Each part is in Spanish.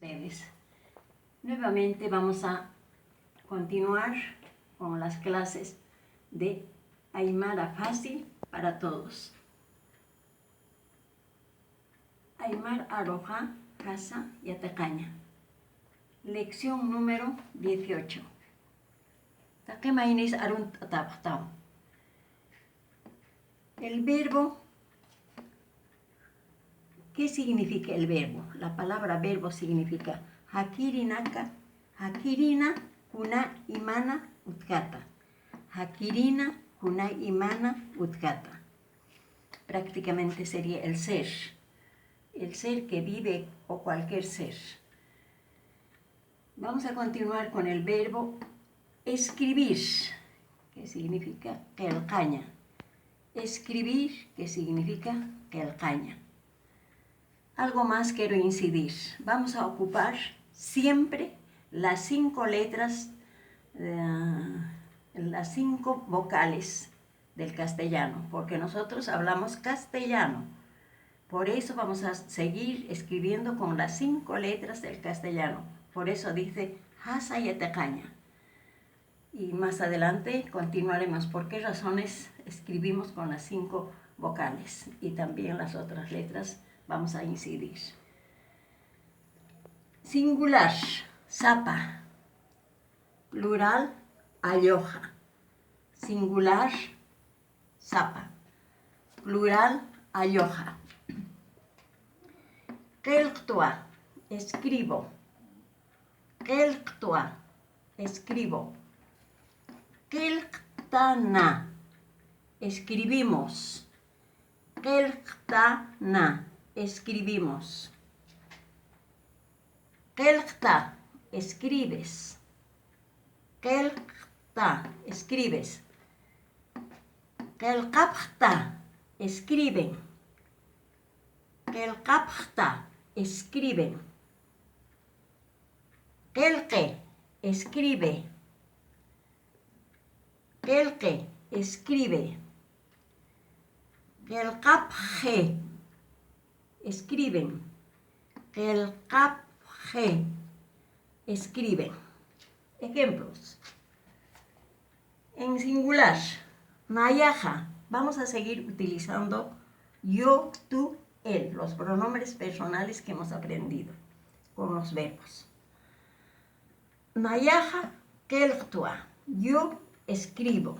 ustedes. Nuevamente vamos a continuar con las clases de Aymara Fácil para Todos. Aymar Aroja, Casa y Atacaña. Lección número 18. El verbo. ¿Qué significa el verbo? La palabra verbo significa hakirinaka, hakirina kuna imana utkata. Hakirina kuna imana utkata. Prácticamente sería el ser que vive o cualquier ser. Vamos a continuar con el verbo escribir, que significa kelcaña. Escribir, que significa kelcaña. Algo más quiero incidir. Vamos a ocupar siempre las 5 letras, las 5 vocales del castellano, porque nosotros hablamos castellano. Por eso vamos a seguir escribiendo con las 5 letras del castellano. Por eso dice Hasa y Atacaña. Y más adelante continuaremos por qué razones escribimos con las 5 vocales y también las otras letras vamos a incidir. Singular, sapa. Plural, alloja. Singular, sapa. Plural, alloja. Kelktua, escribo. Kelktua, escribo. Kelktana, escribimos. Kelktana, escribimos. Kelkta, escribes. Kelkta, escribes. Kelkapta, escriben. Kelkapta, escriben. Kelke, escribe. Kelke, escribe. Kelkapje, escriben. Kelkapje, escriben. Ejemplos. En singular, nayaja. Vamos a seguir utilizando yo, tú, él, los pronombres personales que hemos aprendido con los verbos. Nayaja kelktua, yo escribo.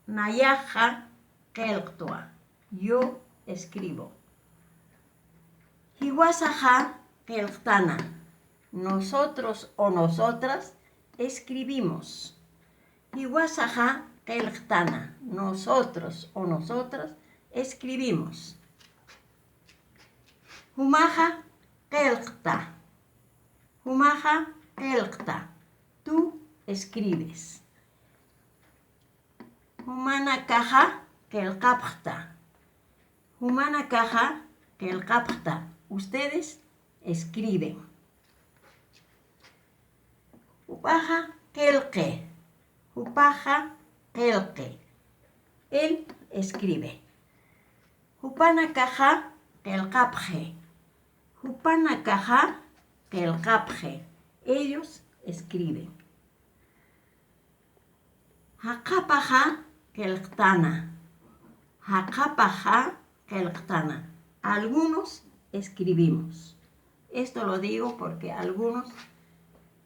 Nayaja kelktua, yo escribo. Hiwasaja kelktana, nosotros o nosotras escribimos. Hiwasaja kelktana, nosotros o nosotras escribimos. Humaja kelkta, humaja kelkta, tú escribes. Humana caja kelkapta, humana caja kelkapta, ustedes escriben. Upaja kelke, upaja kelke, él escribe. Upana caja kelkapje, upana caja kelkapje, ellos escriben. Hakapaja kelktana, hakapaja kelktana, algunos escribimos. Esto lo digo porque algunos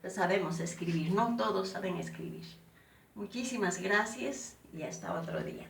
sabemos escribir, no todos saben escribir. Muchísimas gracias y hasta otro día.